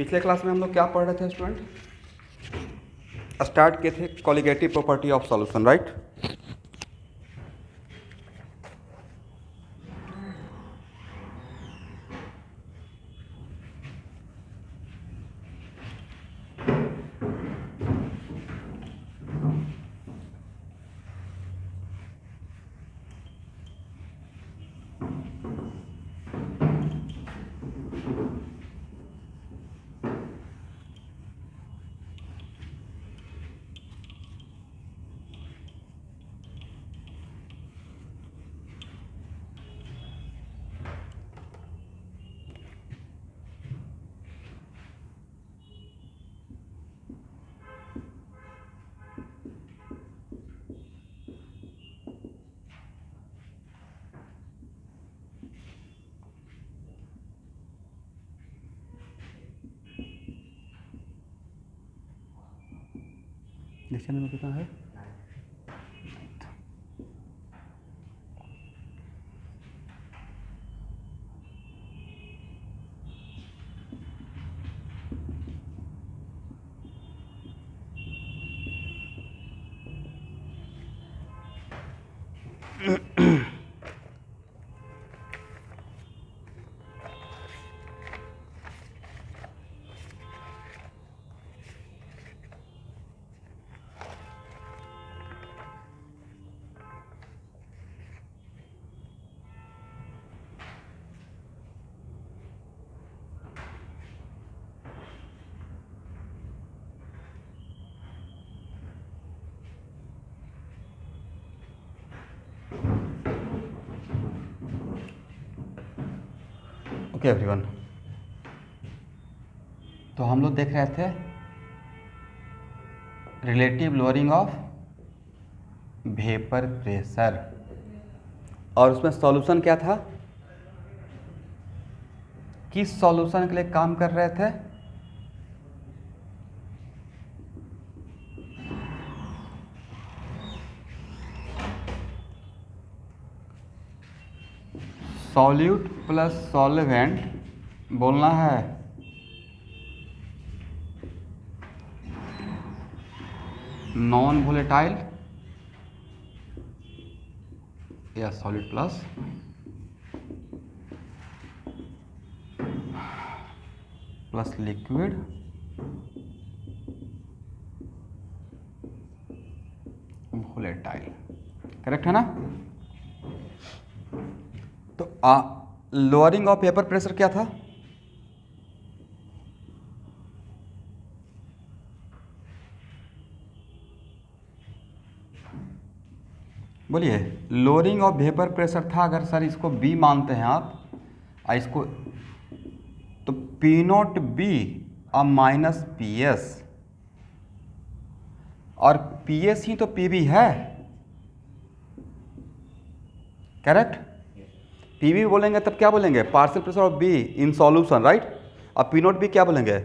पिछले क्लास में हम लोग क्या पढ़ रहे थे स्टूडेंट? स्टार्ट किए थे colligative property of solution, right? देखिए नंबर कितना है? ओके एवरीवन, तो हम लोग देख रहे थे relative lowering of vapour pressure, और उसमें सॉल्यूशन क्या था? किस सॉल्यूशन के लिए काम कर रहे थे? सॉल्यूट प्लस सॉल्वेंट बोलना है, नॉन वोलेटाइल या solid plus liquid volatile, correct है ना? तो लोअरिंग ऑफ वेपर प्रेशर क्या था? बोलिए, लोअरिंग ऑफ वेपर प्रेशर था। अगर सर इसको बी मानते हैं आप, इसको तो पी नोट बी और माइनस पी एस, और पी एस ही तो पी बी है, करेक्ट? पी बी बोलेंगे तब क्या बोलेंगे? Partial pressure of be in solution, right? और पी नोट बी क्या बोलेंगे?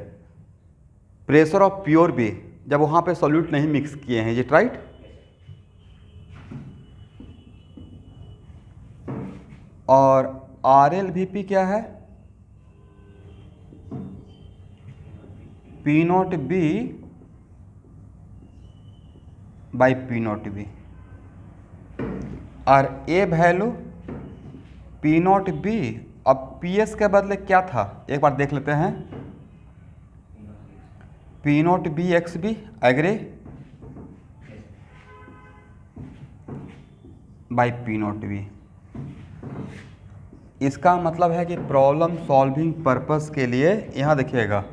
प्रेशर ऑफ प्योर बी, जब वहाँ पे सॉल्यूट नहीं मिक्स किए हैं, ये राइट? और आर एल वी पी क्या है? P naught B by P naught B, और A value P naught B. अब पी एस के बदले क्या था, एक बार देख लेते हैं। P naught B X B, agree, by P naught B. इसका मतलब है कि प्रॉब्लम सॉल्विंग पर्पस के लिए यहाँ देखिएगा,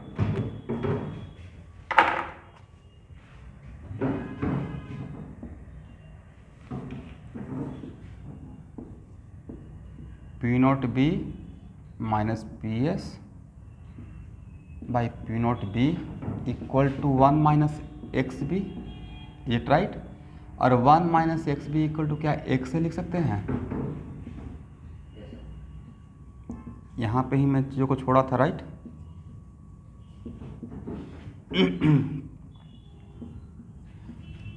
P naught B minus P S by P naught B equal to 1 minus X B, ये राइट? और 1 minus X B equal to क्या एक्स से लिख सकते हैं? यहाँ पे ही मैं चीज़ों को छोड़ा था, राइट?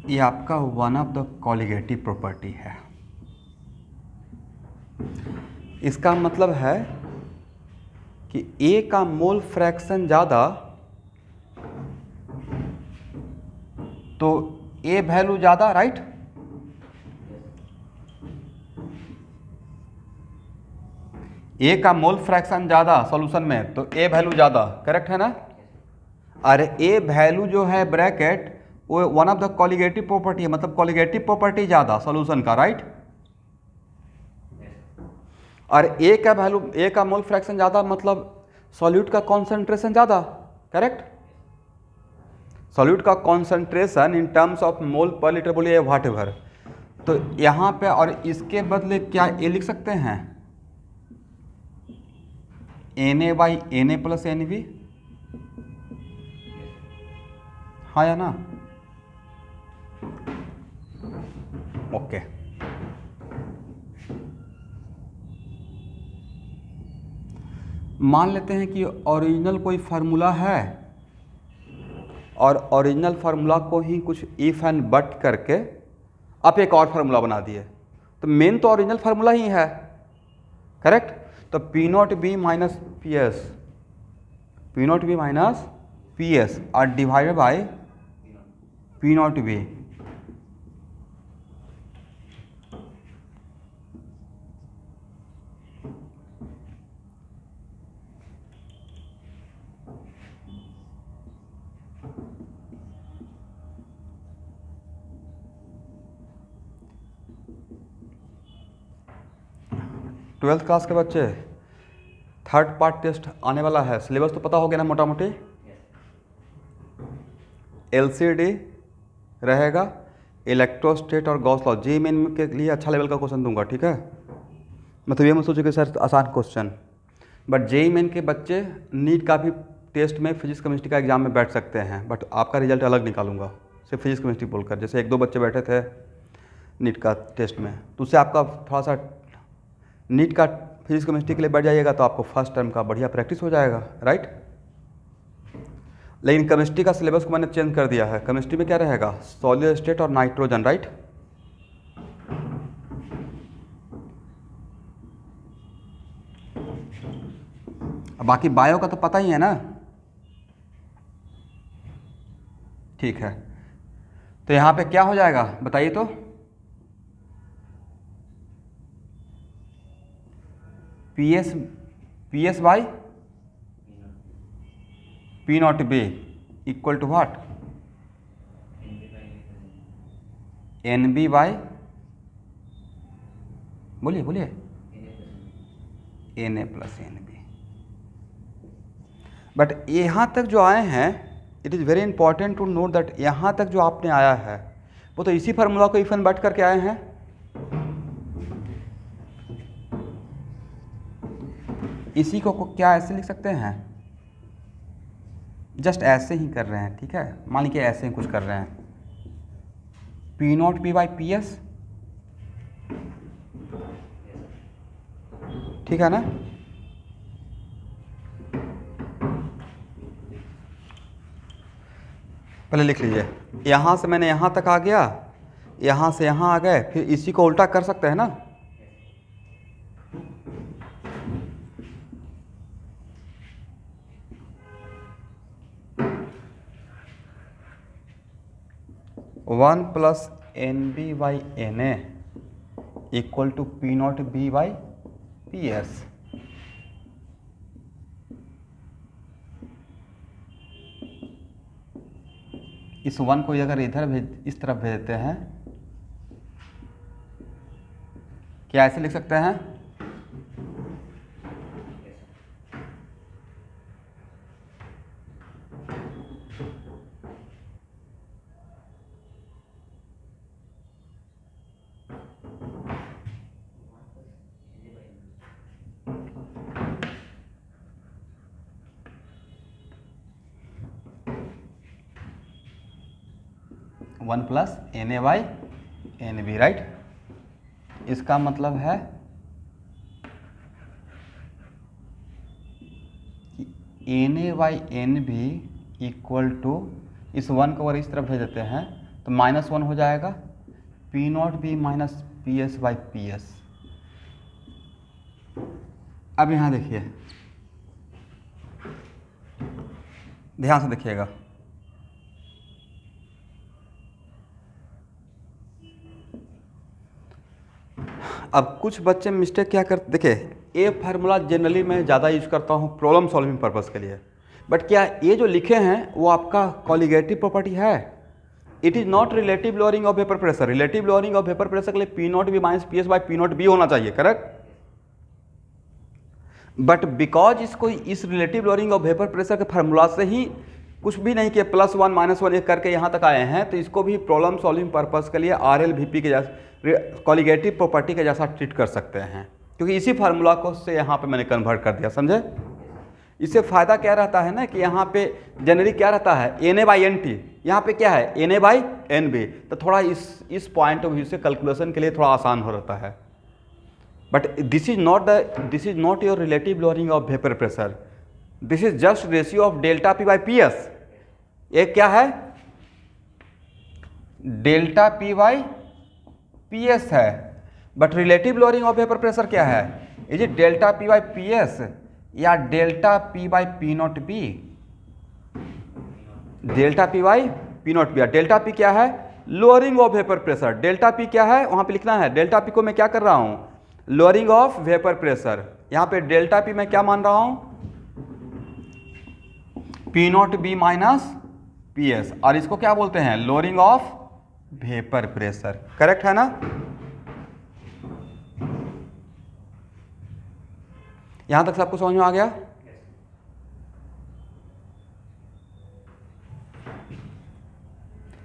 ये आपका one of the colligative property है। इसका मतलब है कि ए का मोल फ्रैक्शन ज़्यादा तो ए वैल्यू ज़्यादा, राइट? ए का मोल फ्रैक्शन ज़्यादा सॉल्यूशन में, तो ए वैल्यू ज़्यादा, करेक्ट है ना? और ए वैल्यू जो है ब्रैकेट, वो one of the colligative property है, मतलब कॉलिगेटिव प्रॉपर्टी ज़्यादा सॉल्यूशन का, राइट? और ए का वैल्यू, ए का मोल फ्रैक्शन ज़्यादा मतलब सॉल्यूट का कॉन्सेंट्रेशन ज़्यादा, करेक्ट? सॉल्यूट का concentration in terms of mole पर लीटर, बोलिए व्हाट एवर। तो यहाँ पे और इसके बदले क्या ए लिख सकते हैं, Na by Na plus Nb, हाँ या ना? ओके। मान लेते हैं कि ओरिजिनल कोई फार्मूला है और ओरिजिनल फार्मूला को ही कुछ इफ एंड बट करके आप एक और फार्मूला बना दिए, तो मेन तो ओरिजिनल फार्मूला ही है, करेक्ट? तो P naught B minus P S, P naught B minus P S और divided by P naught B. Twelfth class के बच्चे, थर्ड पार्ट टेस्ट आने वाला है, सिलेबस तो पता हो गया ना मोटा मोटी? एलसीडी रहेगा, इलेक्ट्रोस्टेट और गॉस लॉ। जी मेन के लिए अच्छा लेवल का क्वेश्चन दूंगा, ठीक है? मतलब ये मत सोचो कि सर आसान क्वेश्चन, बट जेई मेन के बच्चे नीट का भी टेस्ट में फिजिक्स केमिस्ट्री का एग्जाम में बैठ सकते हैं, बट आपका रिजल्ट अलग निकालूंगा सिर्फ फिजिक्स केमिस्ट्री बोलकर। जैसे एक दो बच्चे बैठे थे नीट का टेस्ट में, तो उससे आपका थोड़ा सा नीट का फिजिक्स केमिस्ट्री के लिए बैठ जाइएगा तो आपको फर्स्ट टर्म का बढ़िया प्रैक्टिस हो जाएगा, राइट? लेकिन केमिस्ट्री का सिलेबस को मैंने चेंज कर दिया है। केमिस्ट्री में क्या रहेगा, सॉलिड स्टेट और नाइट्रोजन, राइट? बाकी बायो का तो पता ही है ना, ठीक है? तो यहाँ पे क्या हो जाएगा बताइए तो, P S by P naught B equal to what, N B by, बोलिए बोलिए, N A plus N B. But यहाँ तक जो आए हैं, it is very important to note that यहाँ तक जो आपने आया है वो तो इसी फार्मूला को इफ एंड बट करके आए हैं। इसी को क्या ऐसे लिख सकते हैं, जस्ट ऐसे ही कर रहे हैं, ठीक है? मान लीजिए ऐसे ही कुछ कर रहे हैं, P naught B by P S, ठीक है ना? पहले लिख लीजिए, यहाँ से मैंने यहाँ तक आ गया, यहाँ से यहाँ आ गए, फिर इसी को उल्टा कर सकते हैं ना? One plus N B by N A equal to P naught B by P S. इस वन को अगर इधर इस तरफ भेज देते हैं, क्या ऐसे लिख सकते हैं, one plus N A by N B, right? इसका मतलब है कि N A by N B equal to, इस वन को अगर इस तरफ भेज देते हैं तो माइनस वन हो जाएगा, P naught B minus P S by P S. अब यहाँ देखिए, ध्यान से देखिएगा, अब कुछ बच्चे मिस्टेक क्या करते, देखिए ये फार्मूला जनरली मैं ज़्यादा यूज करता हूँ प्रॉब्लम सॉल्विंग पर्पज़ के लिए, बट क्या ये जो लिखे हैं वो आपका कॉलिगेटिव प्रॉपर्टी है? It is not relative lowering of vapour pressure. Relative lowering of vapour pressure के लिए P naught B minus P S by P naught B होना चाहिए, करेक्ट? बट बिकॉज इसको इस relative lowering of vapour pressure के formula से ही कुछ भी नहीं किया, +1 -1 एक करके यहाँ तक आए हैं, तो इसको भी प्रॉब्लम सॉल्विंग पर्पज़ के लिए आर एल वी पी के जैसा कॉलिगेटिव प्रॉपर्टी के जैसा ट्रीट कर सकते हैं, क्योंकि इसी फार्मूला को से यहाँ पे मैंने कन्वर्ट कर दिया, समझे? इससे फ़ायदा क्या रहता है ना कि यहाँ पे जेनरिक क्या रहता है, N A by N T, यहाँ पे क्या है N A by N B, तो थोड़ा इस पॉइंट ऑफ व्यू से कैलकुलेशन के लिए थोड़ा आसान हो रहता है। But this is not your relative lowering of vapour pressure, this is just ratio of delta P by P S. एक क्या है, delta P by P S है, but relative lowering of vapour pressure क्या है, is it delta P by P S या delta P by P naught B? Delta P by P naught B. Delta P क्या है, lowering of vapour pressure. Delta P क्या है वहां पे लिखना है, डेल्टा पी को मैं क्या कर रहा हूं, लोअरिंग ऑफ वेपर प्रेशर। यहां पे डेल्टा पी मैं क्या मान रहा हूं, P naught B minus P S, और इसको क्या बोलते हैं, lowering of vapour pressure, correct है ना? यहां तक सबको समझ में आ गया?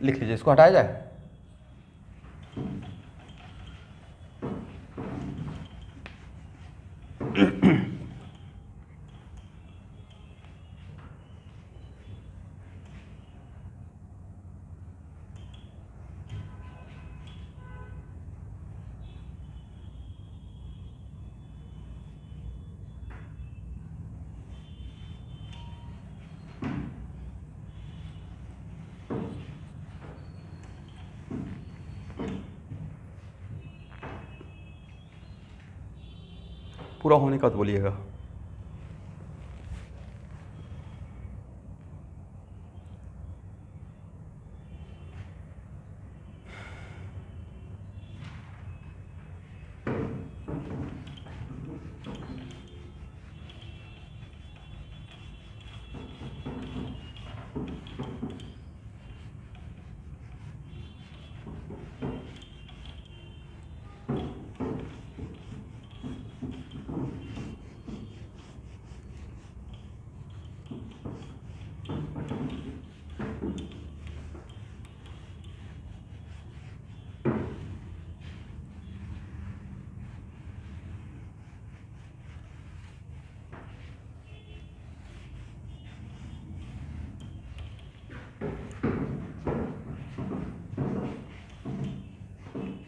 लिख लीजिए, इसको हटाया जाए। पूरा होने का तो बोलिएगा।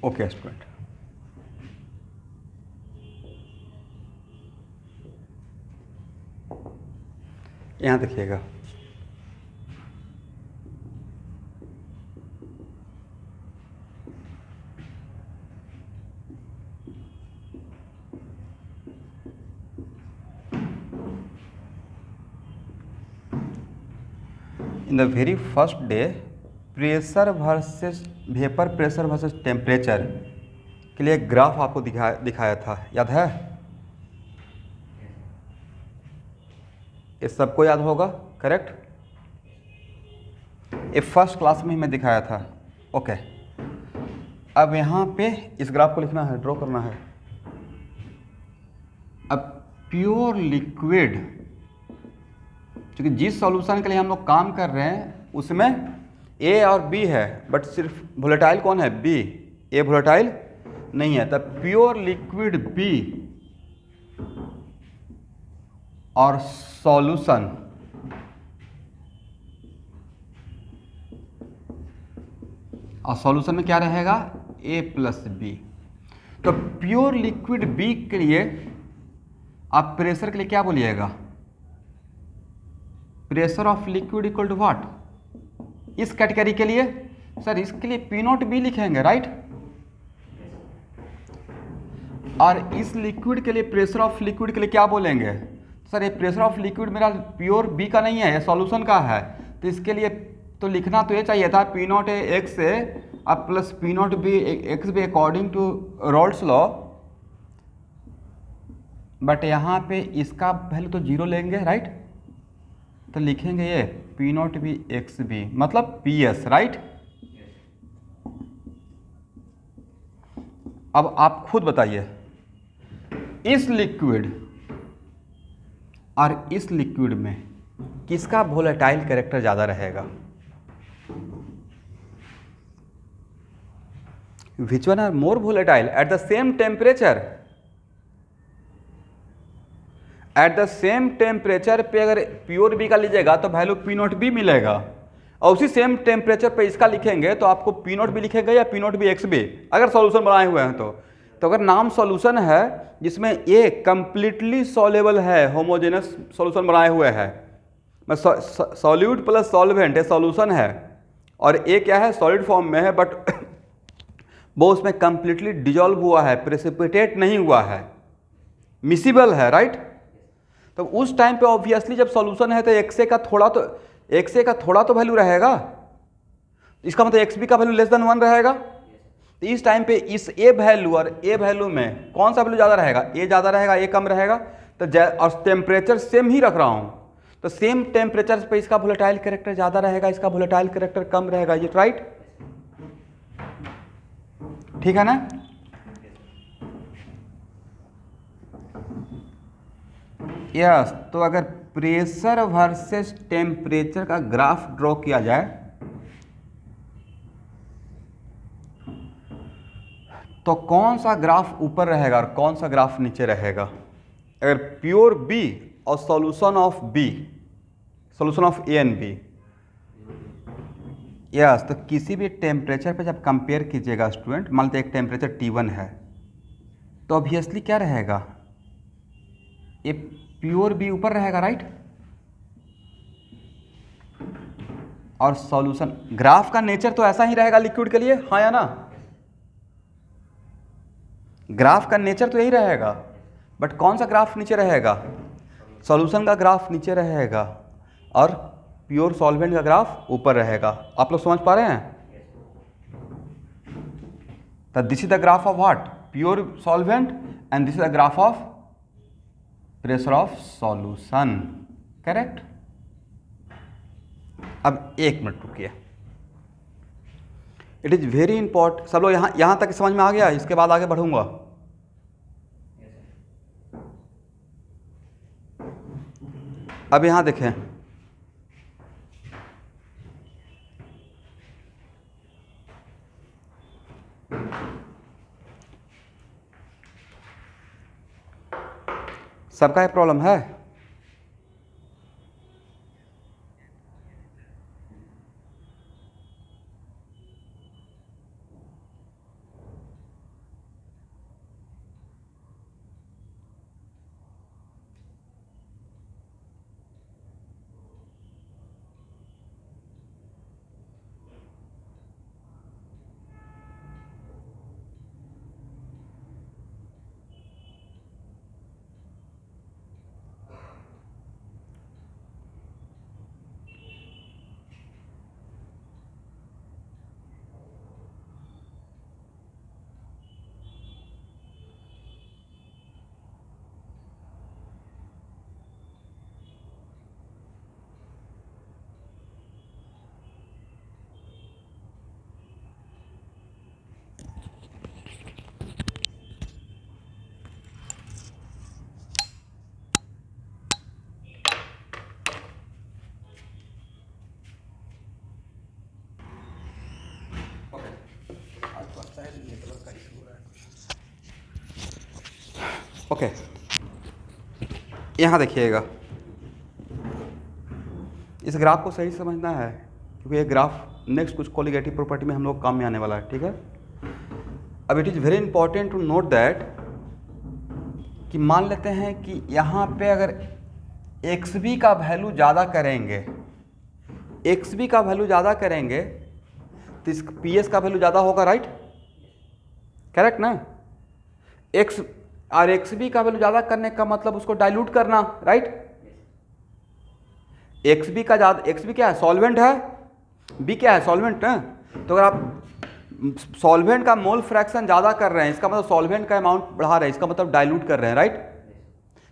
ओके स्टूडेंट, यहां देखिएगा, in the very first day pressure versus vapour pressure versus temperature के लिए एक ग्राफ आपको दिखाया था, याद है? ये सबको याद होगा, करेक्ट? ये फर्स्ट क्लास में ही मैं दिखाया था। ओके, अब यहाँ पे इस ग्राफ को लिखना है, ड्रॉ करना है। अब प्योर लिक्विड, क्योंकि जिस सॉल्यूशन के लिए हम लोग काम कर रहे हैं उसमें ए और बी है, बट सिर्फ वोलेटाइल कौन है, बी। ए वोलेटाइल नहीं है, तब प्योर लिक्विड बी और सॉल्यूशन में क्या रहेगा, ए प्लस बी। तो प्योर लिक्विड बी के लिए आप प्रेशर के लिए क्या बोलिएगा, pressure of liquid equal to what? इस कैटेगरी के लिए सर इसके लिए पी नॉट बी लिखेंगे, राइट? और इस लिक्विड के लिए प्रेशर ऑफ लिक्विड के लिए क्या बोलेंगे, सर ये प्रेशर ऑफ लिक्विड मेरा प्योर बी का नहीं है, ये सॉल्यूशन का है, तो इसके लिए तो लिखना तो ये चाहिए था पी नॉट ए एक्स से अब plus P naught B X B according to Raoult's law but यहाँ पे इसका वैल्यू तो जीरो लेंगे, राइट? तो लिखेंगे ये P naught B X B मतलब पी एस, राइट? अब आप खुद बताइए, इस लिक्विड और इस लिक्विड में किसका वोलेटाइल कैरेक्टर ज़्यादा रहेगा? Which one are more volatile at the same temperature? At the same temperature पे अगर प्योर बी का लीजिएगा तो वैल्यू पी नॉट बी मिलेगा, और उसी सेम टेम्परेचर पे इसका लिखेंगे तो आपको पी नॉट बी लिखेगा या P naught B X B, अगर सॉल्यूशन बनाए हुए हैं तो अगर नाम सॉल्यूशन है जिसमें ए कंप्लीटली सॉल्युबल है, होमोजेनस सॉल्यूशन बनाए हुए हैं, सॉल्यूट प्लस सॉल्वेंट, ये सॉल्यूशन है, और ए क्या है, सॉलिड फॉर्म में है, बट वो उसमें कंप्लीटली डिजॉल्व हुआ है, प्रेसिपिटेट नहीं हुआ है, मिसिबल है, राइट? तो उस टाइम पे ऑब्वियसली जब सॉल्यूशन है तो एक्स का थोड़ा तो वैल्यू रहेगा, इसका मतलब एक्स बी का वैल्यू लेस देन 1 रहेगा। तो इस टाइम पे इस ए वैल्यू और ए वैल्यू में कौन सा वैल्यू ज़्यादा रहेगा? ए ज़्यादा रहेगा, ए कम रहेगा। तो और टेम्परेचर सेम ही रख रहा हूँ, तो सेम टेम्परेचर पे इसका वोलेटाइल कैरेक्टर ज़्यादा रहेगा, इसका वोलेटाइल कैरेक्टर कम रहेगा, ये राइट? ठीक है ना? यस, तो अगर प्रेशर वर्सेस टेम्परेचर का ग्राफ ड्रॉ किया जाए तो कौन सा ग्राफ ऊपर रहेगा और कौन सा ग्राफ नीचे रहेगा? अगर प्योर बी और solution of B, solution of A and B, yes, तो किसी भी टेम्परेचर पे जब कंपेयर कीजिएगा स्टूडेंट, मान लीजिए एक टेम्परेचर T1 है, तो ऑब्वियसली क्या रहेगा, ये प्योर बी ऊपर रहेगा, राइट? और सॉल्यूशन, ग्राफ का नेचर तो ऐसा ही रहेगा लिक्विड के लिए, हाँ या ना? ग्राफ का नेचर तो यही रहेगा, बट कौन सा ग्राफ नीचे रहेगा? सॉल्यूशन का ग्राफ नीचे रहेगा और प्योर सॉल्वेंट का ग्राफ ऊपर रहेगा। आप लोग समझ पा रहे हैं? तो this is the graph of what? Pure solvent, and this is the graph of pressure of solution, correct? अब एक मिनट रुकिए, इट इज वेरी इंपॉर्टेंट। सब लोग यहां तक समझ में आ गया? इसके बाद आगे बढ़ूंगा। अब यहां देखें, सबका ये प्रॉब्लम है? ओके, यहाँ देखिएगा, इस ग्राफ को सही समझना है क्योंकि ये ग्राफ नेक्स्ट कुछ कोलिगेटिव प्रॉपर्टी में हम लोग काम में आने वाला है, ठीक है? अब it is very important to note that कि मान लेते हैं कि यहाँ पे अगर एक्स बी का वैल्यू ज़्यादा करेंगे, एक्स बी का वैल्यू ज़्यादा करेंगे तो इस पी एस का वैल्यू ज़्यादा होगा, राइट? करेक्ट ना? एक्स और एक्स बी का वैल्यू ज़्यादा करने का मतलब उसको डाइल्यूट करना, राइट? एक्स बी का ज़्यादा, एक्स बी क्या है? सॉल्वेंट है, बी क्या है? सॉल्वेंट है। तो अगर आप सॉल्वेंट का मोल फ्रैक्शन ज़्यादा कर रहे हैं, इसका मतलब सॉल्वेंट का अमाउंट बढ़ा रहे हैं, इसका मतलब डाइल्यूट कर रहे हैं, राइट?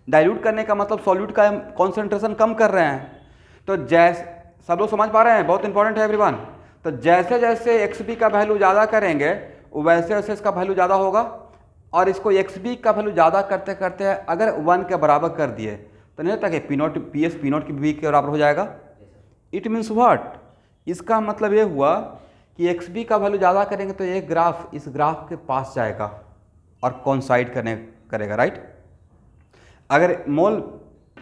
डाइल्यूट करने का मतलब सॉल्यूट का कॉन्सेंट्रेशन कम कर रहे हैं। तो जैसे सब लोग समझ पा रहे हैं, बहुत इंपॉर्टेंट है एवरीवन। तो जैसे जैसे XB का वैल्यू ज़्यादा करेंगे वैसे वैसे इसका वैल्यू ज़्यादा होगा, और इसको XB का वैल्यू ज़्यादा करते करते अगर 1 के बराबर कर दिए तो नहीं होता कि P0 PS P0 की V के बराबर हो जाएगा। इट मीन्स व्हाट, इसका मतलब ये हुआ कि XB का वैल्यू ज़्यादा करेंगे तो ये ग्राफ इस ग्राफ के पास जाएगा और कॉन्साइड करेगा, राइट। अगर मोल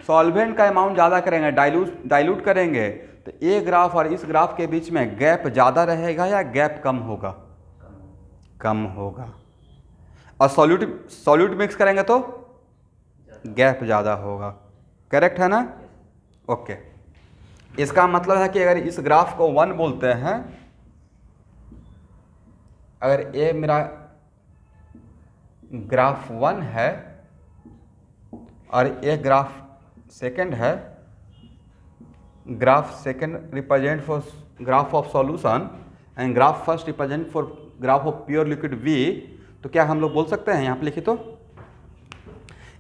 सॉल्वेंट का अमाउंट ज़्यादा करेंगे, डाइल्यूट करेंगे, तो ये ग्राफ और इस ग्राफ के बीच में गैप ज़्यादा रहेगा या गैप कम होगा? कम होगा। और सॉल्यूट मिक्स करेंगे तो गैप ज़्यादा होगा। करेक्ट है ना? ओके। इसका मतलब है कि अगर इस ग्राफ को 1 बोलते हैं, अगर ये मेरा ग्राफ 1 है और ये ग्राफ सेकंड है, graph second represent for graph of solution and graph first represent for graph of pure liquid V, तो क्या हम लोग बोल सकते हैं, यहाँ पे लिखिए तो,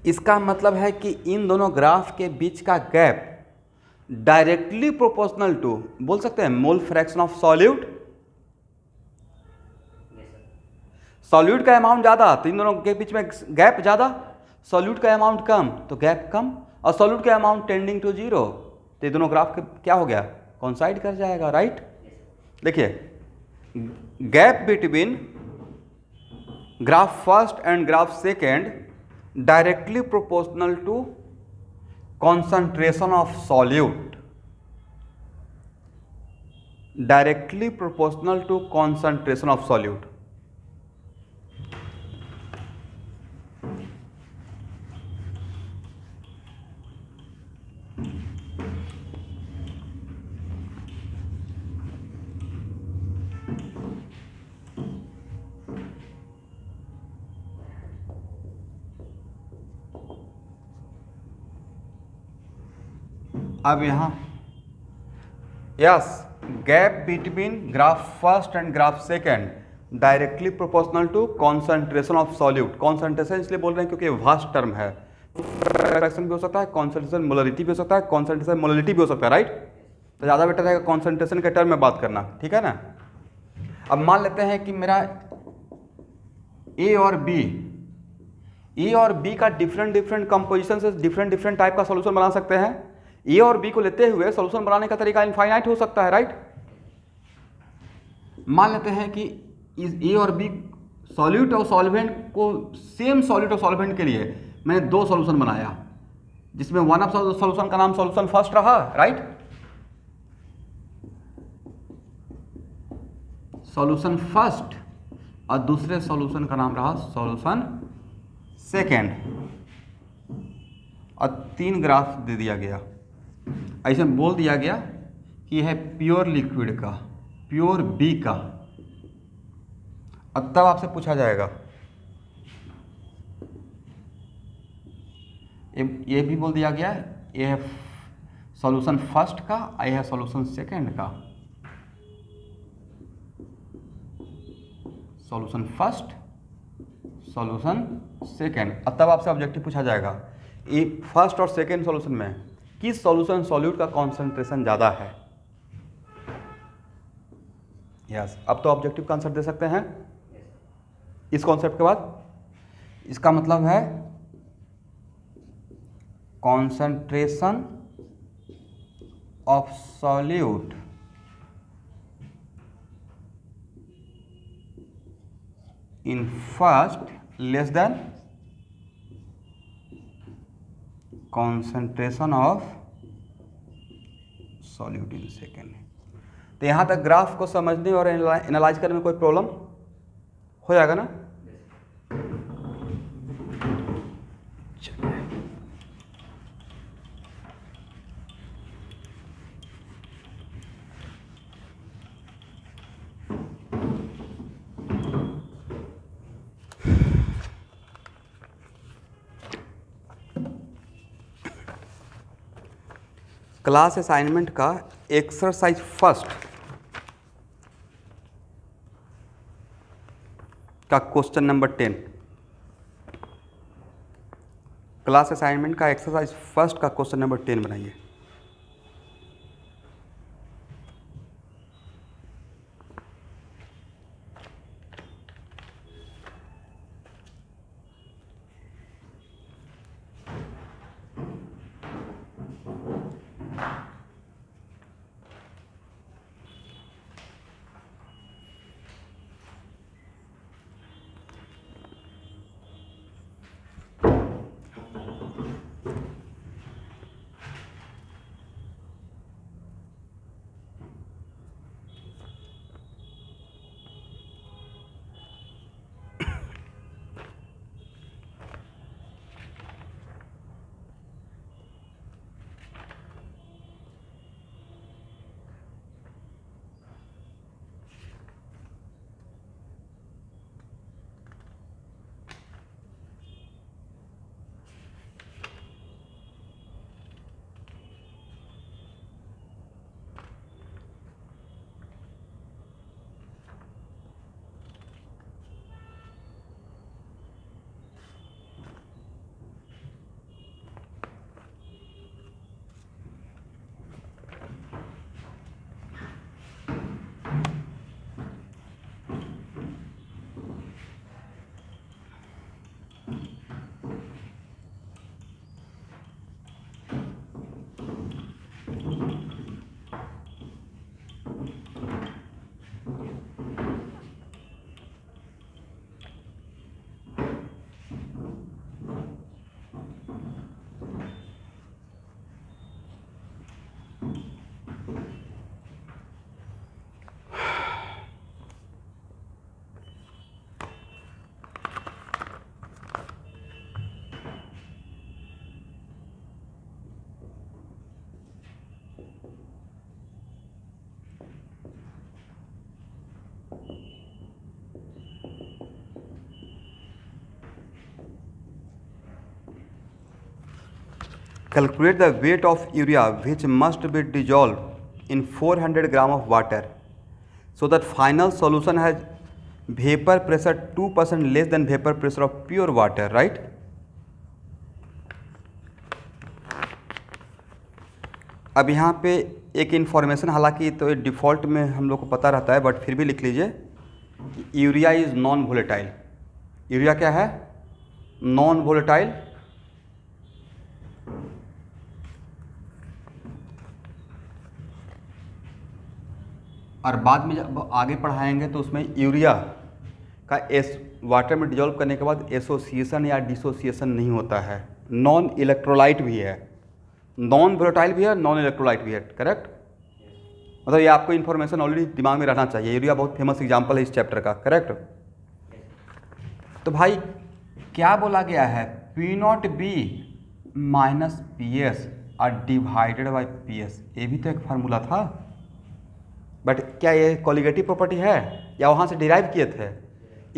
इसका मतलब है कि इन दोनों ग्राफ के बीच का गैप डायरेक्टली प्रोपोर्शनल टू, बोल सकते हैं, mole fraction of solute. Solute का अमाउंट ज़्यादा तो इन दोनों के बीच में गैप ज़्यादा, सॉल्यूट का अमाउंट कम तो गैप कम, और सॉल्यूट का अमाउंट टेंडिंग टू 0 तो ये दोनों ग्राफ के क्या हो गया, कॉन्साइड कर जाएगा, राइट। देखिए, gap between graph first and graph second directly proportional to concentration of solute, directly proportional to concentration of solute। अब यहाँ yes, gap between graph first and graph second directly proportional to concentration of solute. Concentration इसलिए बोल रहे हैं क्योंकि vast term है, fraction भी हो सकता है, कॉन्सेंट्रेशन मोलरिटी भी हो सकता है, कॉन्सेंट्रेशन मोलरिटी भी हो सकता है, राइट। तो ज़्यादा बेटर रहेगा कॉन्सेंट्रेशन के टर्म में बात करना, ठीक है ना। अब मान लेते हैं कि मेरा ए और बी का डिफरेंट कंपोजिशन से डिफरेंट टाइप का सॉल्यूशन बना सकते हैं। ए और बी को लेते हुए सॉल्यूशन बनाने का तरीका इनफाइनाइट हो सकता है, राइट। मान लेते हैं कि इस ए और बी सॉल्यूट और सॉल्वेंट को, सेम सॉल्यूट और सॉल्वेंट के लिए मैंने 2 सॉल्यूशन बनाया, जिसमें वन ऑफ सॉल्यूशन का नाम सॉल्यूशन फर्स्ट रहा, राइट। सॉल्यूशन फर्स्ट, और दूसरे सॉल्यूशन का नाम रहा सॉल्यूशन सेकेंड, और 3 ग्राफ दे दिया गया। ऐसे बोल दिया गया कि यह है प्योर लिक्विड का, प्योर बी का। अब तब आपसे पूछा जाएगा, ये भी बोल दिया गया ये है सॉल्यूशन फर्स्ट का, यह है सॉल्यूशन सेकेंड का। Solution first, solution second. अब तब आपसे ऑब्जेक्टिव पूछा जाएगा, ये फर्स्ट और सेकेंड सॉल्यूशन में किस सॉल्यूशन सॉल्यूट का कॉन्सेंट्रेशन ज़्यादा है। यस, अब तो ऑब्जेक्टिव का आंसर दे सकते हैं इस कॉन्सेप्ट के बाद। इसका मतलब है concentration of solute in first less than concentration of solute in second. तो यहाँ तक ग्राफ को समझने और एनालाइज करने में कोई प्रॉब्लम हो जाएगा ना। क्लास असाइनमेंट का एक्सरसाइज फर्स्ट का क्वेश्चन नंबर 10। क्लास असाइनमेंट का एक्सरसाइज फर्स्ट का क्वेश्चन नंबर 10 बनाइए। Calculate the weight of urea which must be dissolved in 400 gram of water so that final solution has vapor pressure 2% less than vapor pressure of pure water, right? अब यहाँ पे एक information, हालांकि तो default में हम लोग को पता रहता है, बट फिर भी लिख लीजिए, urea is non volatile. Urea क्या है? Non volatile. और बाद में जब आगे पढ़ाएंगे तो उसमें यूरिया का वाटर में डिजॉल्व करने के बाद एसोसिएशन या डिसोसिएशन नहीं होता है। नॉन इलेक्ट्रोलाइट भी है, नॉन वोलेटाइल भी है, नॉन इलेक्ट्रोलाइट भी है, करेक्ट? मतलब ये आपको इन्फॉर्मेशन ऑलरेडी दिमाग में रहना चाहिए। यूरिया बहुत फेमस एग्जाम्पल है इस चैप्टर का, करेक्ट? तो भाई क्या बोला गया है? P naught B minus P S और डिवाइडेड बाई पी एस। ये भी तो एक फार्मूला था, बट क्या ये कॉलिगेटिव प्रॉपर्टी है या वहाँ से डिराइव किए थे?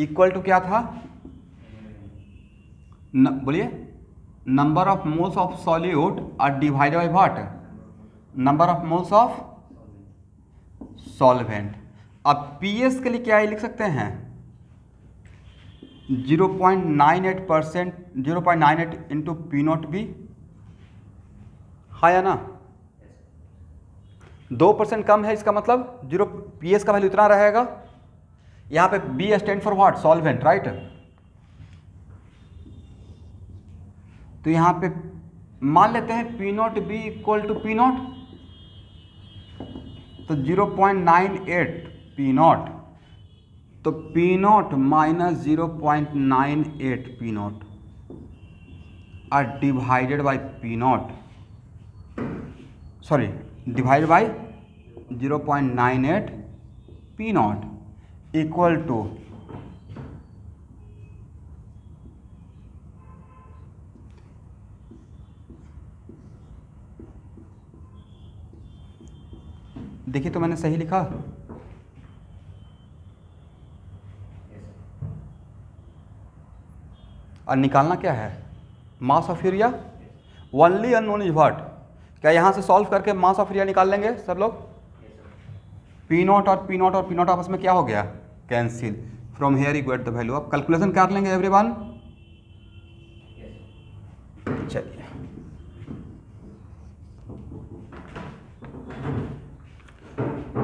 इक्वल टू क्या था? बोलिए, number of moles of solute और divided by what? Number of moles of solvent. अब पी एस के लिए क्या लिख सकते हैं? 0.98%, 0.98 इंटू पी नॉट बी, हाँ या ना? 2% कम है, इसका मतलब 0 पी एस का वैल्यू इतना रहेगा। यहाँ पे B stand for what? Solvent, right? तो यहाँ पे मान लेते हैं P naught B equal to P naught, तो 0.98 पी नॉट, तो P naught minus 0.98 P naught और divided by P naught, sorry divide by 0.98 P naught equal to देखिए तो मैंने सही लिखा? और निकालना क्या है? Mass of urea. Only unknown is what? क्या यहाँ से सॉल्व करके मास ऑफ यूरिया निकाल लेंगे सब लोग? पी नॉट और पी नॉट और पी नॉट आपस में क्या हो गया? Cancel. From here you get the value. अब कैलकुलेशन कर लेंगे एवरीवन। चलिए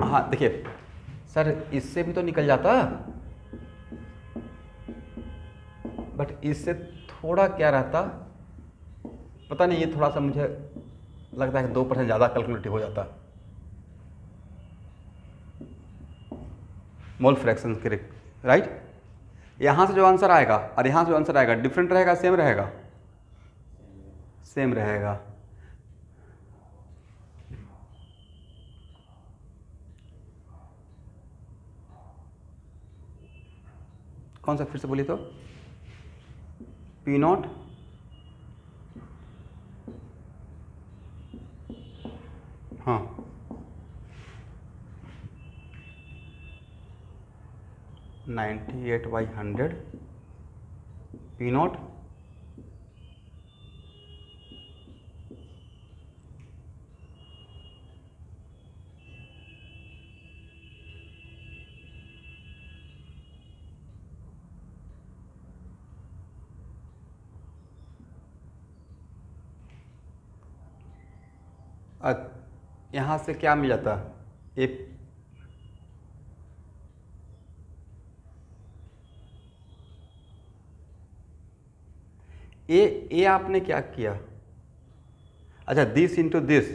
हाँ देखिए सर, इससे भी तो निकल जाता, बट इससे थोड़ा क्या रहता पता नहीं, ये थोड़ा सा मुझे लगता है कि 2% ज़्यादा कैलकुलेटिव हो जाता मोल फ्रैक्शन के, राइट। यहाँ से जो आंसर आएगा और यहाँ से जो आंसर आएगा डिफरेंट रहेगा, सेम रहेगा, सेम रहेगा। कौन सा फिर से बोलिए तो? पी नॉट हाँ 98/100 पी नॉट यहाँ से क्या मिल जाता ए ए आपने क्या किया? अच्छा दिस इंटू दिस,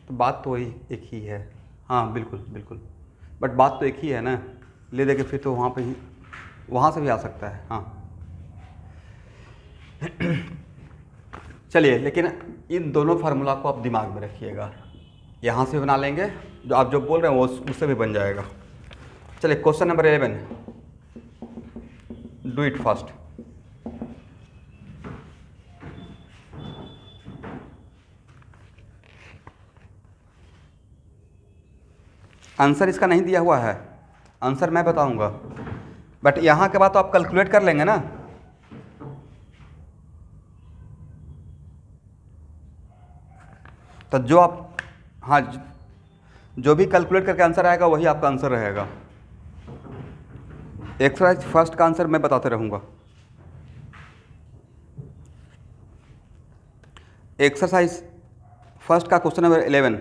तो बात तो वही एक ही है। हाँ बिल्कुल बिल्कुल, बट बात तो एक ही है ना, ले दे के फिर तो वहाँ पे ही, वहाँ से भी आ सकता है। हाँ चलिए, लेकिन इन दोनों फार्मूला को आप दिमाग में रखिएगा, यहाँ से बना लेंगे, जो आप जो बोल रहे हैं वो उससे भी बन जाएगा। चलिए question number 11, do it fast. Answer इसका नहीं दिया हुआ है, आंसर मैं बताऊंगा, बट यहाँ के बाद तो आप कैलकुलेट कर लेंगे ना। तो जो आप, हाँ जो भी कैलकुलेट करके आंसर आएगा वही आपका आंसर रहेगा। एक्सरसाइज फर्स्ट का आंसर मैं बताते रहूँगा। एक्सरसाइज फर्स्ट का क्वेश्चन नंबर 11,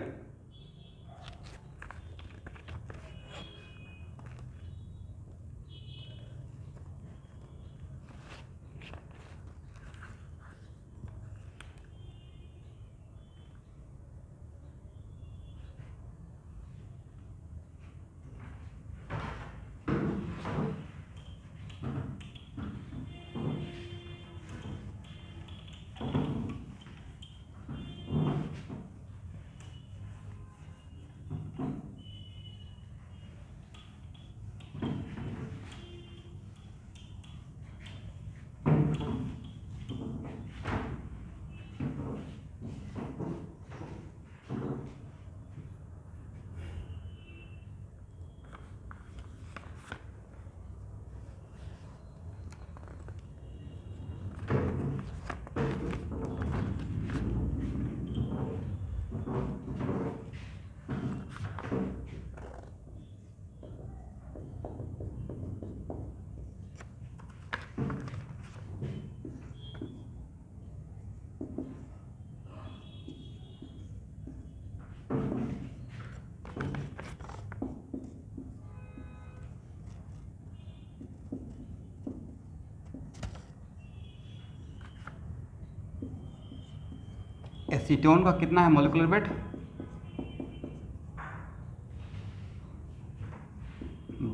एसीटोन का कितना है मोलिकुलर वेट?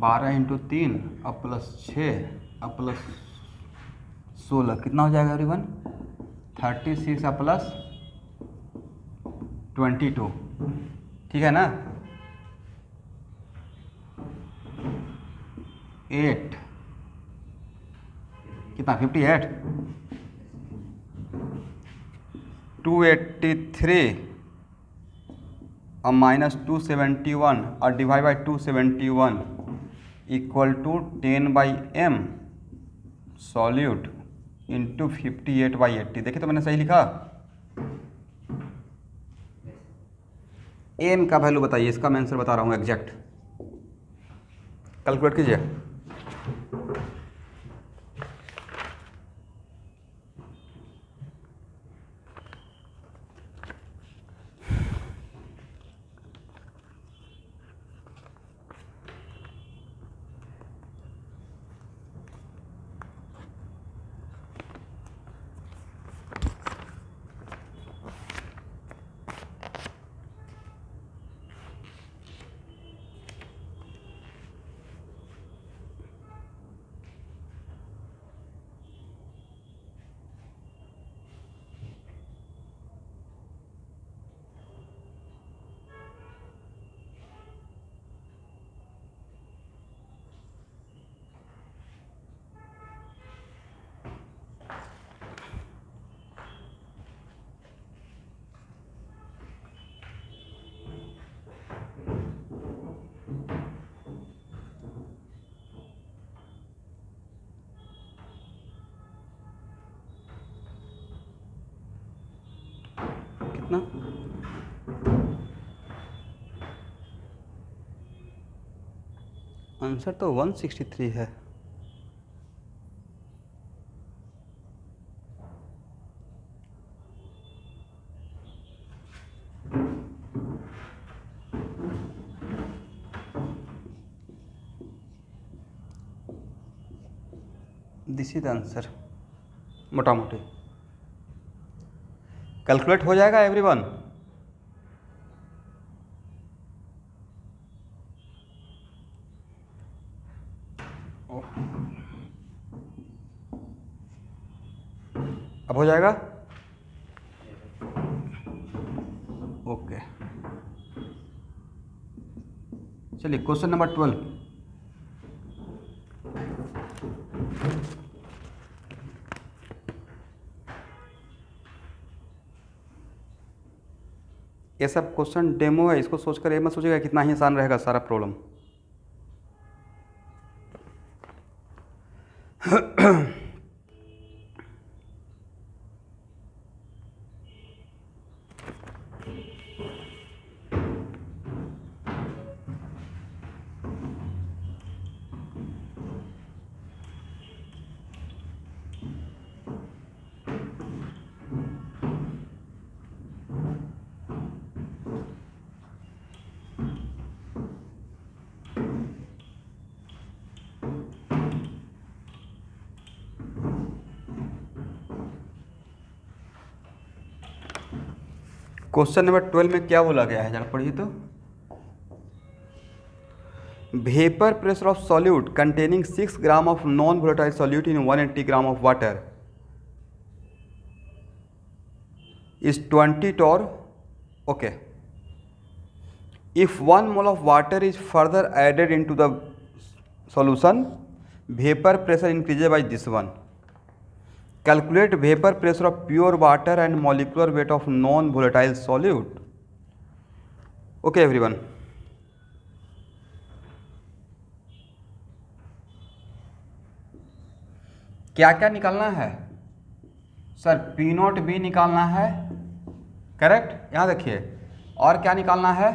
12 × 3 अब +6 अब +16 कितना हो जाएगा एवरीवन? 36 अब +22, ठीक है ना। 8 कितना 58, 283 और -271 और divide by 271 equal to 10/m solute into 58/80। देखिए तो मैंने सही लिखा। एम का वैल्यू बताइए, इसका मैं आंसर बता रहा हूँ एग्जैक्ट, कैलकुलेट कीजिए। कितना, आंसर तो 163 है। दिस इज आंसर, मोटा मोटी कैलकुलेट हो जाएगा एवरीवन। अब हो जाएगा, ओके। चलिए क्वेश्चन नंबर 12। ये सब क्वेश्चन डेमो है, इसको सोचकर ये मत सोचिएगा कितना ही आसान रहेगा सारा प्रॉब्लम। क्वेश्चन नंबर 12 में क्या बोला गया है, जरा पढ़िए तो। Vapour pressure of solute containing 6 gram of non volatile solute in 180 gram of water is 20 torr. Okay. If 1 mole of water is further added into the solution, vapor pressure increases by this one. Calculate vapor pressure of pure water and molecular weight of non-volatile solute. Okay everyone. क्या क्या निकालना है sir? P naught B निकालना है, correct. यहाँ देखिए, और क्या निकालना है?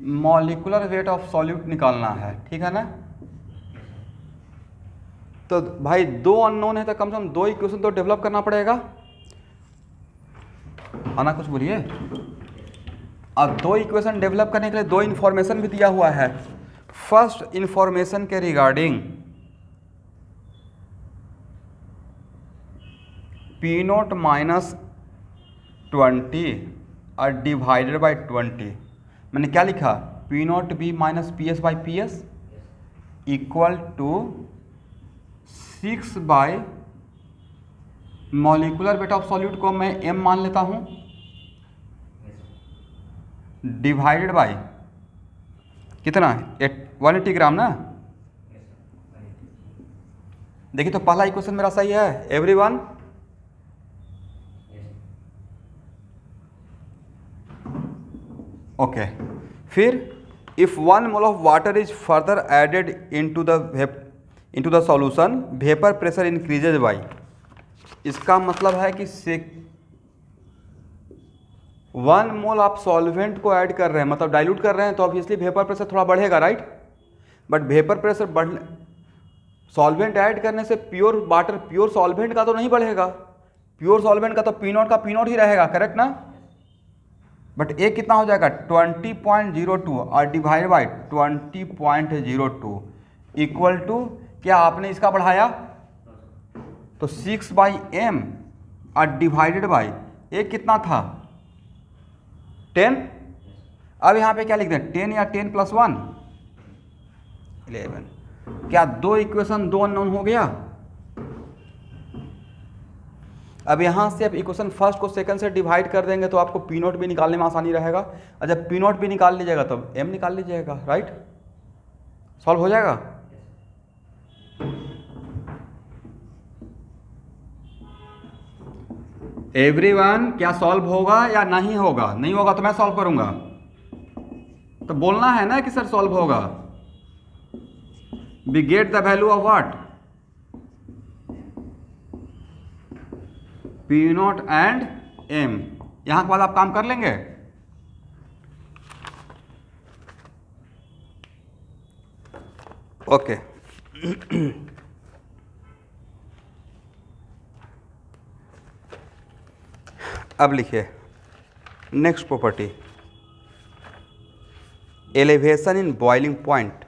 मॉलिकुलर वेट ऑफ सॉल्यूट निकालना है, ठीक है ना। तो भाई दो अननोन है तो कम से कम दो इक्वेशन तो डेवलप करना पड़ेगा, आना कुछ बोलिए। अब दो इक्वेशन डेवलप करने के लिए दो इन्फॉर्मेशन भी दिया हुआ है। फर्स्ट इन्फॉर्मेशन के रिगार्डिंग पी नॉट माइनस 20 और डिवाइडेड बाई 20, मैंने क्या लिखा? P naught B minus P S by P S equal to 6 by molecular weight of solute को मैं m मान लेता हूँ, डिवाइडेड बाई कितना? 180 ग्राम ना। देखिए तो पहला इक्वेशन मेरा सही है एवरीवन। ओके, फिर if 1 mole of water is further added into the solution vapour pressure increases by, इसका मतलब है कि 1 मोल आप सॉल्वेंट को ऐड कर रहे हैं, मतलब डाइल्यूट कर रहे हैं, तो ऑब्वियसली वेपर प्रेशर थोड़ा बढ़ेगा, राइट। बट वेपर प्रेशर बढ़, सॉल्वेंट ऐड करने से प्योर वाटर, प्योर सॉल्वेंट का तो नहीं बढ़ेगा, प्योर सॉल्वेंट का तो पी नॉट का पी नॉट ही रहेगा, करेक्ट ना। बट ए कितना हो जाएगा? 20.02 और डिवाइड बाई 20.02 इक्वल टू क्या आपने इसका बढ़ाया तो 6 बाई एम और डिवाइडेड बाई ए कितना था? 10। अब यहाँ पे क्या लिखते हैं? 10 या 10 प्लस 1 11। क्या दो इक्वेशन दो अननोन हो गया? अब यहाँ से आप इक्वेशन फर्स्ट को सेकंड से डिवाइड कर देंगे तो आपको पी नोट भी निकालने में आसानी रहेगा, और जब पी नोट भी निकाल लीजिएगा तो एम निकाल लीजिएगा, राइट। सॉल्व हो जाएगा। एवरीवन क्या सॉल्व होगा या नहीं होगा? नहीं होगा तो मैं सॉल्व करूंगा, तो बोलना है ना कि सर सॉल्व होगा। We get the value of what? P naught and M. यहाँ के बाद आप काम कर लेंगे। ओके अब लिखिए next property, elevation in boiling point.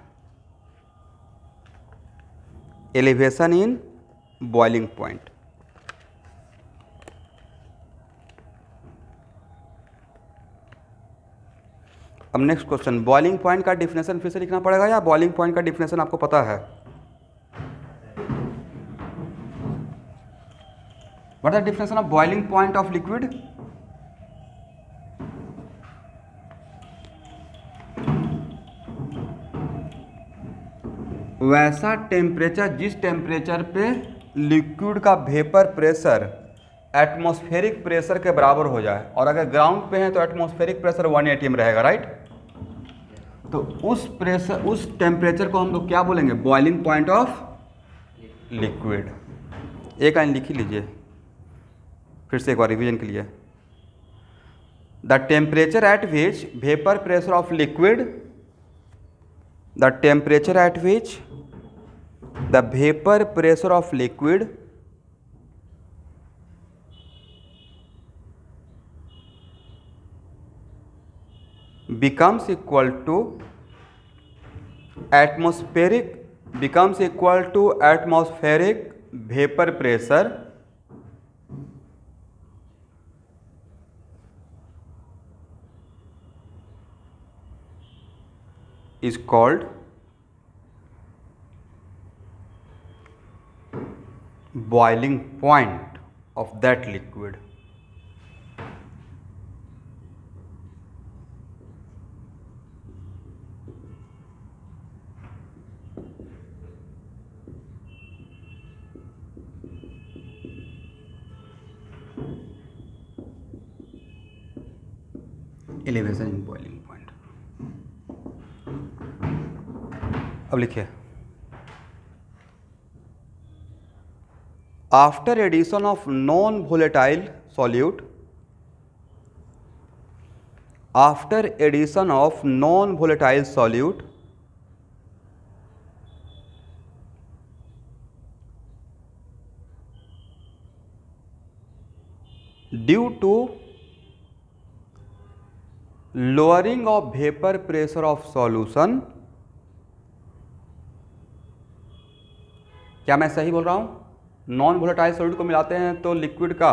Elevation in boiling point. अब नेक्स्ट क्वेश्चन, बॉइलिंग पॉइंट का डिफिनेशन फिर से लिखना पड़ेगा या बॉइलिंग पॉइंट का डिफिनेशन आपको पता है? What is the definition of boiling point of liquid? वैसा टेम्परेचर जिस टेम्परेचर पे लिक्विड का वेपर प्रेशर एटमॉस्फेरिक प्रेशर के बराबर हो जाए, और अगर ग्राउंड पे है तो एटमॉस्फेरिक प्रेशर 1 atm रहेगा, राइट। तो उस प्रेशर, उस टेम्परेचर को हम लोग क्या बोलेंगे? Boiling point of liquid. एक लाइन लिख ही लीजिए फिर से एक बार रिवीजन के लिए। The temperature at which vapour pressure of liquid, the temperature at which the vapor pressure of liquid becomes equal to atmospheric vapor pressure is called boiling point of that liquid. Elevation in boiling point. अब लिखिए, after addition of non-volatile solute, after addition of non-volatile solute, due to lowering of vapor pressure of solution, क्या मैं सही बोल रहा हूँ? Non volatile solute को मिलाते हैं तो लिक्विड का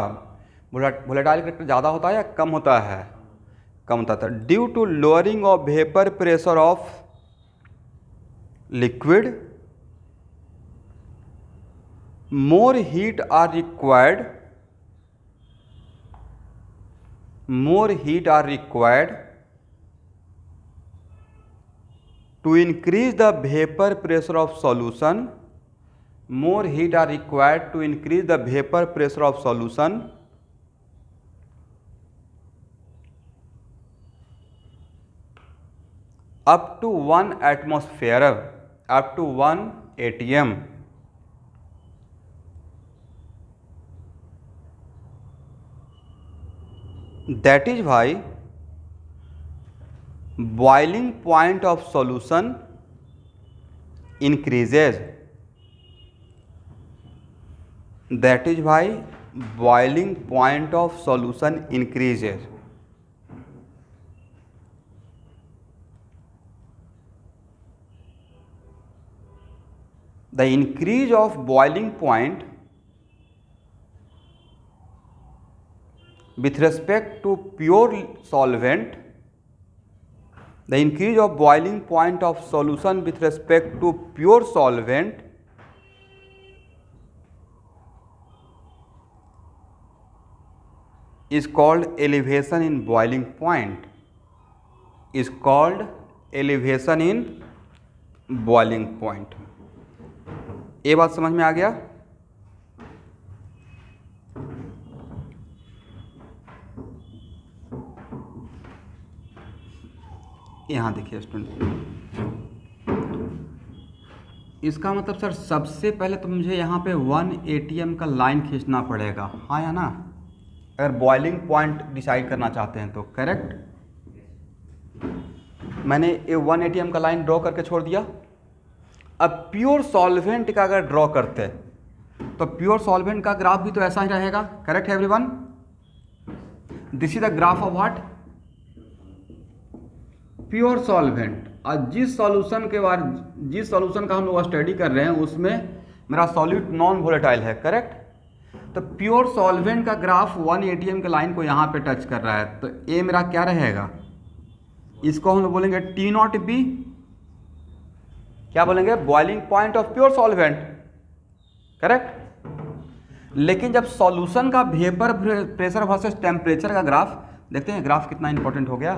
वोलेटाइल कैरेक्टर ज़्यादा होता है या कम होता है? कम होता था। Due to lowering of vapour pressure of liquid, more heat are required to increase the vapor pressure of solution, more heat are required to increase the vapor pressure of solution up to 1 atmosphere, up to 1 atm. That is why boiling point of solution increases. That is why boiling point of solution increases. The increase of boiling point with respect to pure solvent, the increase of boiling point of solution with respect to pure solvent is called elevation in boiling point, is called elevation in boiling point. ये बात समझ में आ गया? यहाँ देखिए student, इसका मतलब sir सबसे पहले तो मुझे यहाँ पे 1 atm का लाइन खींचना पड़ेगा, हाँ या ना? अगर बॉइलिंग पॉइंट डिसाइड करना चाहते हैं तो, करेक्ट। मैंने ये 180 का लाइन ड्रॉ करके छोड़ दिया। अब प्योर सॉल्वेंट का अगर ड्रॉ करते हैं तो प्योर सॉल्वेंट का ग्राफ भी तो ऐसा ही रहेगा, करेक्ट है everyone. This is the graph of what, pure solvent. और जिस सॉल्यूशन का हम लोग स्टडी कर रहे हैं उसमें मेरा सॉल्यूट नॉन वोलेटाइल है, करेक्ट। तो प्योर सॉल्वेंट का ग्राफ 180 के लाइन को यहाँ पे टच कर रहा है, तो ये मेरा क्या रहेगा, इसको हम लोग बोलेंगे T0B, क्या बोलेंगे, boiling point of pure solvent, correct. लेकिन जब सॉल्यूशन का वेपर प्रेशर वर्सेस टेम्परेचर का ग्राफ देखते हैं, ग्राफ कितना इंपॉर्टेंट हो गया।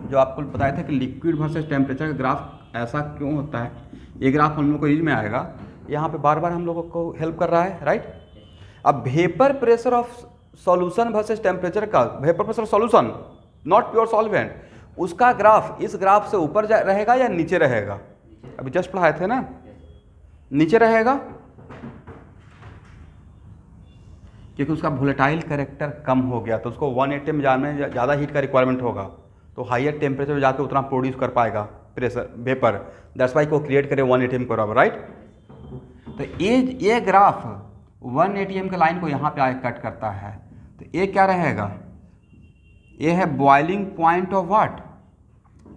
जो आपको बताया था कि लिक्विड वर्सेस टेम्परेचर का ग्राफ ऐसा क्यों होता है, ये ग्राफ हम लोग को रीज में आएगा, यहाँ पे बार बार हम लोगों को हेल्प कर रहा है, राइट। अब vapour pressure of solution versus temperature का, vapour pressure solution not pure solvent, उसका ग्राफ इस ग्राफ से ऊपर रहेगा या नीचे रहेगा, अभी जस्ट पढ़ाए थे ना, नीचे रहेगा, क्योंकि उसका वोलेटाइल कैरेक्टर कम हो गया, तो उसको 180 में जाने में ज़्यादा हीट का रिक्वायरमेंट होगा, तो हायर टेम्परेचर में जाकर उतना प्रोड्यूस कर पाएगा प्रेशर वेपर, दैट्स वाई को क्रिएट करे 180 के बराबर, राइट। तो ये ग्राफ 180 के लाइन को यहाँ पे आके कट करता है, तो ये क्या रहेगा, ये है boiling point of what,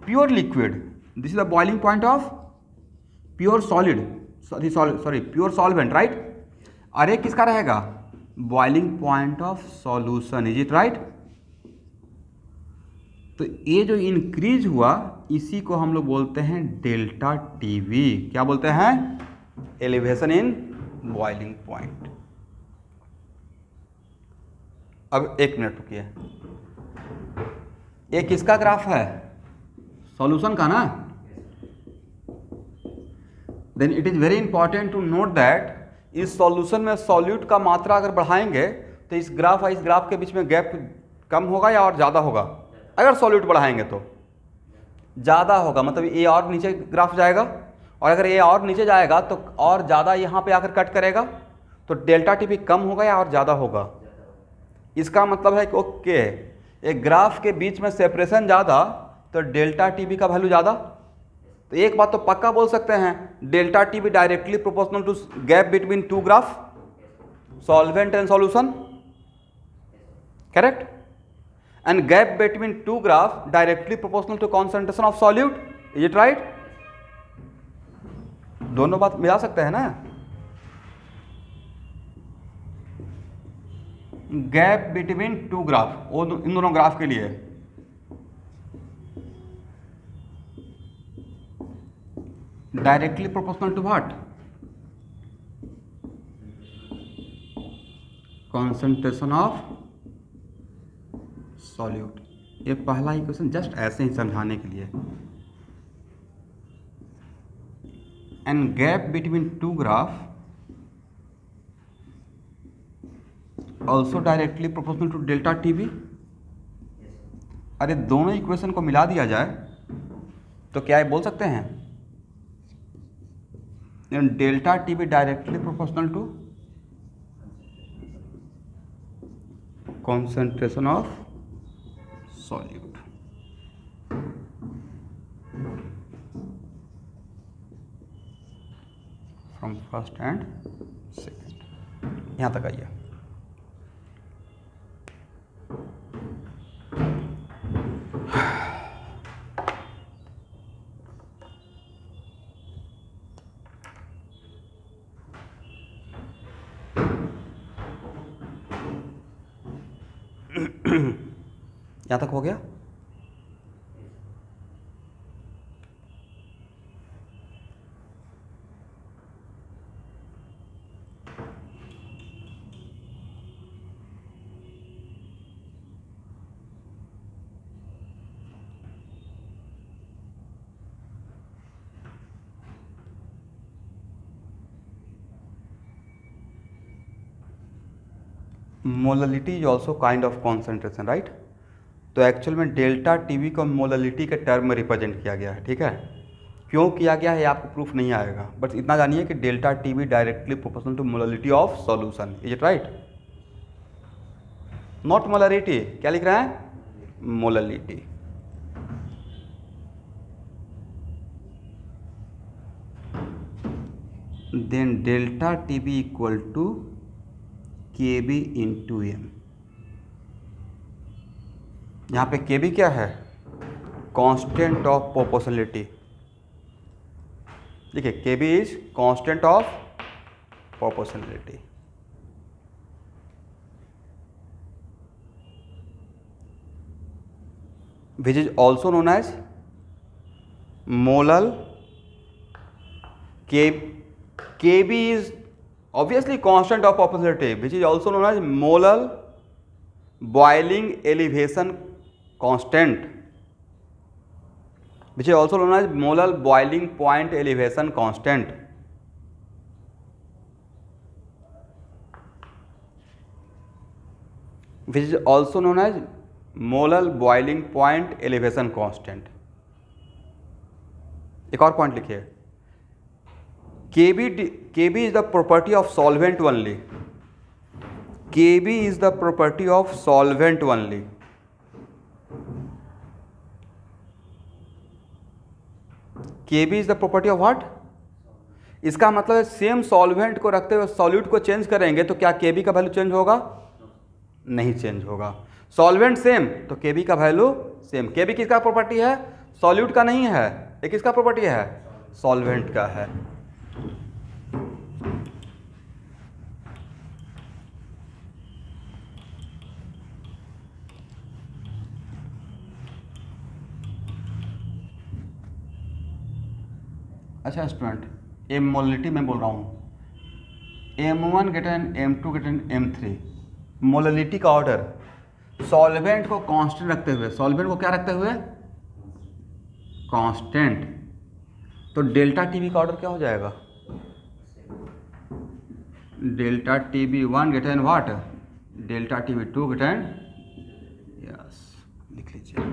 pure liquid. This is the boiling point of pure solid, sorry pure solvent, right. और ये किसका रहेगा, boiling point of solution, is it right. तो ये जो इंक्रीज हुआ इसी को हम लोग बोलते हैं डेल्टा टीवी, क्या बोलते हैं, एलिवेशन इन बॉइलिंग पॉइंट। अब एक मिनट रुकिए, ये किसका ग्राफ है, सॉल्यूशन का ना। Then it is very important to note that इस सॉल्यूशन में सॉल्यूट का मात्रा अगर बढ़ाएंगे तो इस ग्राफ और इस ग्राफ के बीच में गैप कम होगा या और ज़्यादा होगा, अगर सॉल्यूट बढ़ाएंगे तो ज़्यादा होगा, मतलब ये और नीचे ग्राफ जाएगा, और अगर ये और नीचे जाएगा तो और ज़्यादा यहाँ पे आकर कट करेगा, तो डेल्टा टी भी कम होगा या और ज़्यादा होगा। इसका मतलब है कि ओके, एक ग्राफ के बीच में सेपरेशन ज़्यादा तो डेल्टा टी बी का वैल्यू ज़्यादा। तो एक बात तो पक्का बोल सकते हैं, delta T B directly proportional to gap between two graph, solvent and solution, correct. And gap between two graph directly proportional to concentration of solute, is it right. दोनों बात मिला सकते हैं ना, गैप बिटवीन टू ग्राफ, वो इन दोनों graph के लिए directly proportional to what, concentration of solute. ये पहला इक्वेशन जस्ट ऐसे ही समझाने के लिए। And gap between two graph also directly proportional to delta T B. अरे दोनों इक्वेशन को मिला दिया जाए तो क्या ये बोल सकते हैं, delta T B directly proportional to concentration of solute। From first and second, यहाँ तक आइए। यहाँ तक हो गया। Molality is also kind of concentration, right. तो एक्चुअल में डेल्टा टीवी को मोललिटी के टर्म में रिप्रेजेंट किया गया है, ठीक है। क्यों किया गया है आपको प्रूफ नहीं आएगा, बस इतना जानिए कि delta T B directly proportional to molality of solution, is it right. Not molarity, क्या लिख रहे हैं? Molarity. Then delta T B equal to K B into M. यहाँ पे के बी क्या है? Constant of proportionality. देखिए K B is constant of proportionality. which is also known as molal Kb is obviously constant of proportionality, which is also known as molal boiling elevation constant, which is also known as molal boiling point elevation constant. Which is also known as molal boiling point elevation constant. एक और point लिखिए, K B is the property of solvent only. K B is the property of solvent only. K B is the property of what? इसका मतलब है same solvent को रखते हुए solute को चेंज करेंगे तो क्या केबी का वैल्यू चेंज होगा? नहीं चेंज होगा। सॉल्वेंट सेम तो केबी का वैल्यू सेम। केबी किसका प्रॉपर्टी है? सॉल्यूट का नहीं है। ये किसका प्रॉपर्टी है? सॉल्वेंट का है। अच्छा स्टूडेंट, एम मोलरिटी में बोल रहा हूँ, M1 greater than M2 greater than M3, molarity का ऑर्डर सॉल्वेंट को कांस्टेंट रखते हुए, सॉल्वेंट को क्या रखते हुए? कांस्टेंट। तो डेल्टा टीबी का ऑर्डर क्या हो जाएगा? Delta TB 1 greater than what? Delta TB 2 greater than, yes लिख लीजिए।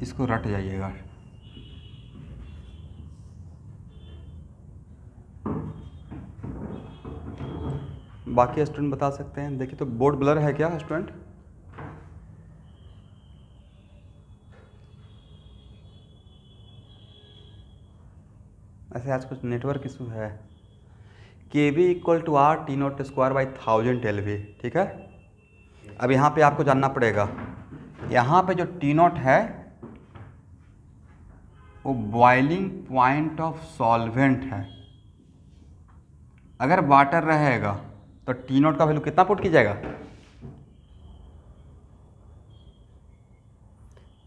इसको रट जाइएगा। बाकी स्टूडेंट बता सकते हैं। देखिए तो बोर्ड ब्लर है क्या स्टूडेंट? ऐसे आज कुछ नेटवर्क इशू है। K B equal to R T naught square by 1000 LV, ठीक है। अब यहाँ पे आपको जानना पड़ेगा, यहाँ पे जो टी नॉट है वो बॉइलिंग पॉइंट ऑफ सॉल्वेंट है। अगर वाटर रहेगा तो टी नॉट का वैल्यू कितना पुट की जाएगा?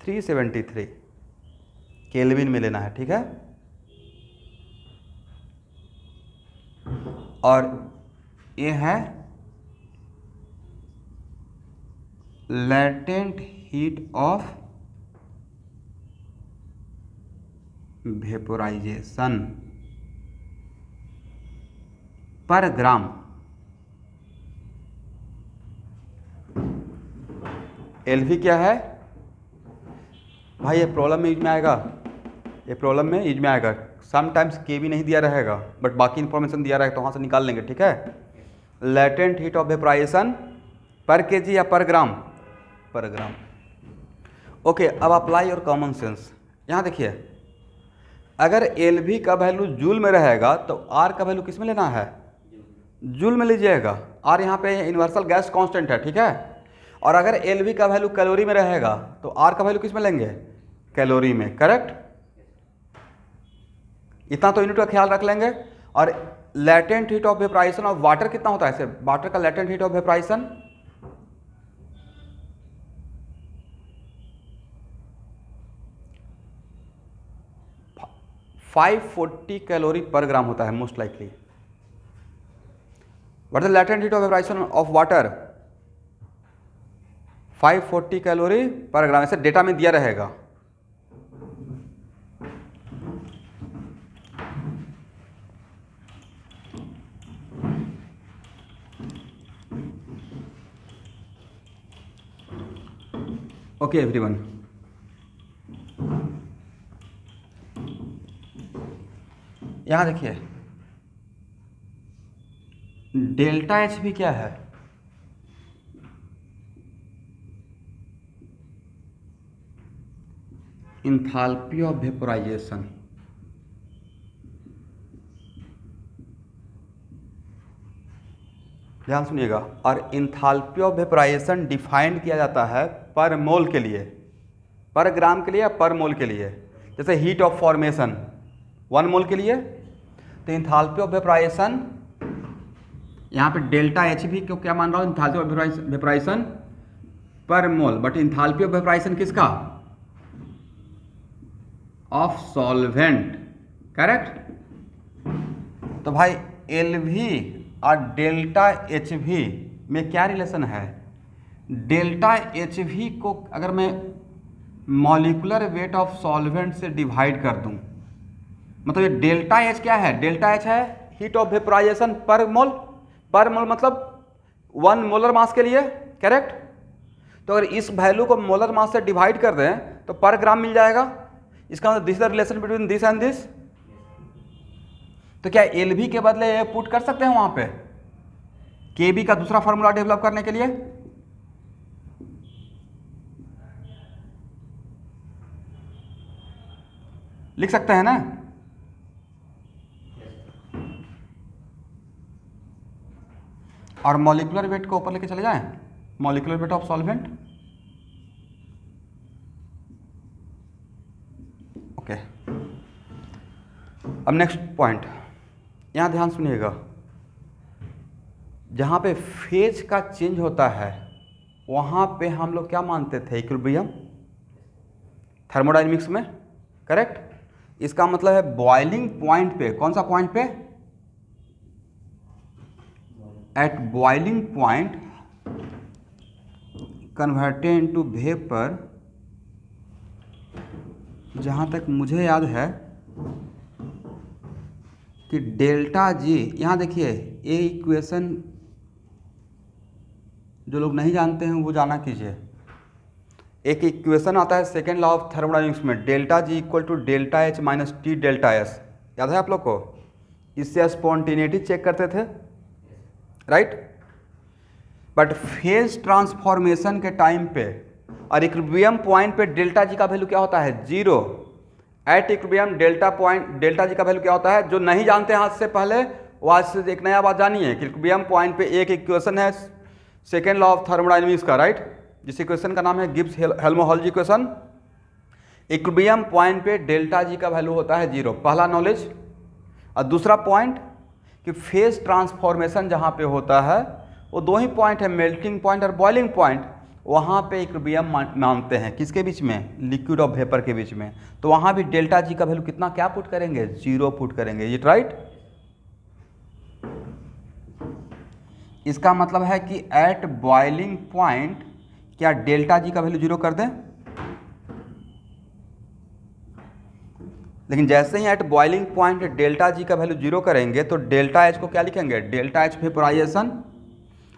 373 केल्विन में लेना है, ठीक है। और ये है लेटेंट हीट ऑफ वेपोराइजेशन पर ग्राम। एलवी क्या है भाई? ये प्रॉब्लम में यूज में आएगा, ये प्रॉब्लम में यूज में आएगा। समटाइम्स के भी नहीं दिया रहेगा बट बाकी इंफॉर्मेशन दिया रहेगा तो वहाँ से निकाल लेंगे, ठीक है। लेटेंट हीट ऑफ वेपोराइजेशन पर केजी या पर ग्राम? पर ग्राम। ओके, अब अप्लाई और कॉमन सेंस। यहाँ देखिए, अगर एलवी का वैल्यू जूल में रहेगा तो आर का वैल्यू किस में लेना है? जूल में लीजिएगा। आर यहाँ पे यूनिवर्सल गैस कांस्टेंट है, ठीक है। और अगर एलवी का वैल्यू कैलोरी में रहेगा तो आर का वैल्यू किस में लेंगे? कैलोरी में, करेक्ट। इतना तो यूनिट का ख्याल रख लेंगे। और latent heat of vaporisation of water कितना होता है? ऐसे वाटर का latent heat of vaporisation 540 calorie पर ग्राम होता है most likely. What is the latent heat of vaporisation of water? 540 calorie पर ग्राम, ऐसे डेटा में दिया रहेगा। ओके एवरीवन, यहाँ देखिए डेल्टा एच भी क्या है, इंथैल्पी ऑफ वेपोराइजेशन। ध्यान सुनिएगा, और इंथैल्पी ऑफ वेपोराइजेशन डिफाइंड किया जाता है पर मोल के लिए, पर ग्राम के लिए या पर मोल के लिए। जैसे हीट ऑफ फॉर्मेशन 1 मोल के लिए, तो इंथैल्पी ऑफ वेपोराइजेशन यहाँ पे डेल्टा एच भी क्यों क्या मान रहा हूँ, इंथैल्पी ऑफ वेपोराइजेशन पर मोल, बट इंथैल्पी ऑफ वेपोराइजेशन किसका, ऑफ सॉल्वेंट, करेक्ट। तो भाई एल वी और डेल्टा एच वी में क्या रिलेशन है, डेल्टा एच वी को अगर मैं मॉलिकुलर वेट ऑफ सॉल्वेंट से डिवाइड कर दूं, मतलब ये डेल्टा एच क्या है, डेल्टा एच है हीट ऑफ वेपोराइजेशन पर मोल, पर मोल मतलब 1 मोलर मास के लिए, करेक्ट। तो अगर इस वैल्यू को मोलर मास से डिवाइड कर दें तो पर ग्राम मिल जाएगा। इसका मतलब this is the relation between this and this. तो क्या एल भी के बदले ये पुट कर सकते हैं वहां पे, के बी का दूसरा फॉर्मूला डेवलप करने के लिए? लिख सकते हैं ना। और मॉलिकुलर वेट को ऊपर लेके चले जाएं, molecular weight of solvent, okay. अब नेक्स्ट पॉइंट, यहां ध्यान सुनिएगा, जहां पे फेज का चेंज होता है वहां पे हम लोग क्या मानते थे, इक्विलिब्रियम थर्मोडायनेमिक्स में, करेक्ट। इसका मतलब है बॉइलिंग पॉइंट पे, कौन सा पॉइंट पे, at boiling point converted into vapour, जहां तक मुझे याद है कि डेल्टा जी, यहां देखिए ये इक्वेशन जो लोग नहीं जानते हैं वो जाना कीजिए। एक इक्वेशन आता है सेकेंड लॉ ऑफ थर्मोडायनेमिक्स में, delta G equal to delta H minus T delta S, याद है आप लोग को? इससे स्पॉन्टेनिटी चेक करते थे, राइट। बट फेज ट्रांसफॉर्मेशन के टाइम पे और इक्विलिब्रियम पॉइंट पे डेल्टा जी का वैल्यू क्या होता है, 0। एट इक्विलिब्रियम डेल्टा जी का वैल्यू क्या होता है, जो नहीं जानते हैं आज से पहले वो आज से एक नया बात जानिए कि इक्विलिब्रियम पॉइंट पे एक इक्वेशन है सेकेंड लॉ ऑफ थर्मोडायनेमिक्स का, राइट, जिस इक्वेशन का नाम है Gibbs Helmholtz equation. Equilibrium point पे डेल्टा जी का वैल्यू होता है 0, पहला नॉलेज। और दूसरा पॉइंट कि फेज ट्रांसफॉर्मेशन जहाँ पे होता है वो 2 ही पॉइंट है, मेल्टिंग पॉइंट और बॉइलिंग पॉइंट, वहाँ पे इक्विलिब्रियम मानते हैं, किसके बीच में, लिक्विड और वेपर के बीच में। तो वहाँ भी डेल्टा जी का वैल्यू कितना क्या पुट करेंगे, 0 पुट करेंगे, ये राइट। इसका मतलब है कि एट बॉइलिंग पॉइंट क्या डेल्टा जी का वैल्यू 0 कर दें, लेकिन जैसे ही at boiling point delta G का वैल्यू 0 करेंगे तो डेल्टा एच को क्या लिखेंगे, डेल्टा एच वेपोराइजेशन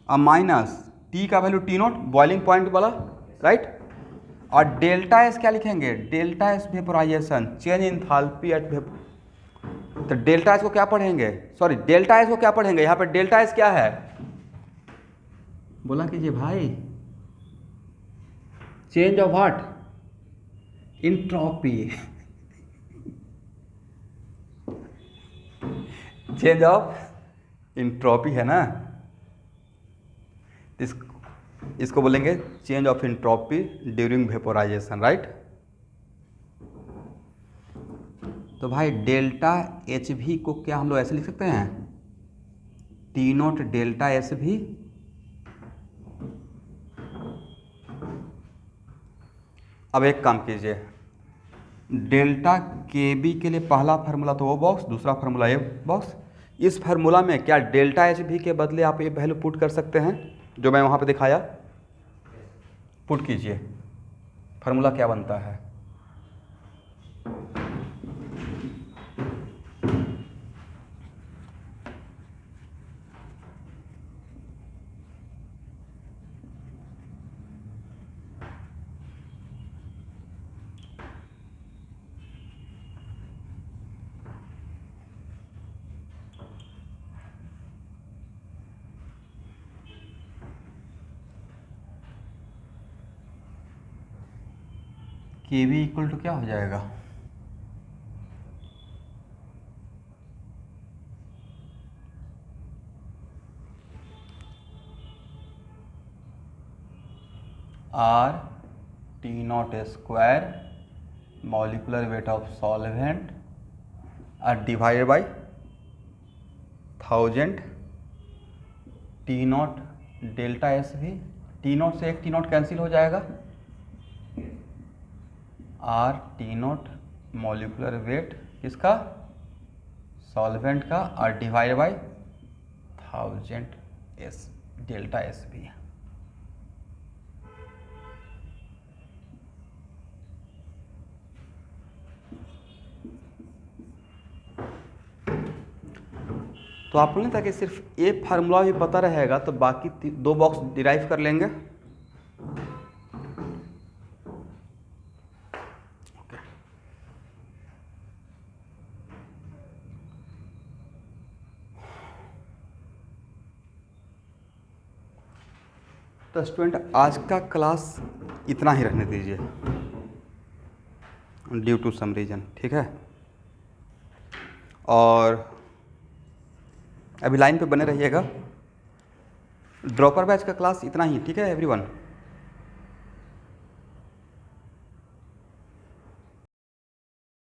और माइनस टी का value T naught boiling point वाला, राइट। और डेल्टा एस क्या लिखेंगे, delta S vaporisation change enthalpy at vapour. तो डेल्टा एस को क्या पढ़ेंगे, सॉरी डेल्टा एस को क्या पढ़ेंगे, यहाँ पर डेल्टा एस क्या है, बोला कीजिए भाई, change of what, entropy, change of entropy है ना, इसको बोलेंगे change of entropy during vaporisation, right. तो भाई डेल्टा एच भी को क्या हम लोग ऐसे लिख सकते हैं, टी नोट डेल्टा एस भी अब एक काम कीजिए, डेल्टा के बी के लिए पहला फार्मूला तो वो बॉक्स, दूसरा फार्मूला ये बॉक्स। इस फार्मूला में क्या डेल्टा एच भी के बदले आप ये वैल्यू पुट कर सकते हैं जो मैं वहाँ पे दिखाया, पुट कीजिए, फार्मूला क्या बनता है? के वी इक्वल टू क्या हो जाएगा? Are T naught square molecular weight of solvent divided by 1000 T not delta S भी, टी नॉट से एक टी नॉट कैंसिल हो जाएगा, are T not molecular weight किसका? सॉल्वेंट का, और divide by 1000 S delta S भी। तो आप लोगों ने ताकि सिर्फ ए फार्मूला भी पता रहेगा तो बाकी दो बॉक्स डिराइव कर लेंगे। तो स्टूडेंट आज का क्लास इतना ही रहने दीजिए ड्यू टू सम रीजन, ठीक है? और अभी लाइन पे बने रहिएगा। ड्रॉपर बैच का क्लास इतना ही, ठीक है एवरीवन?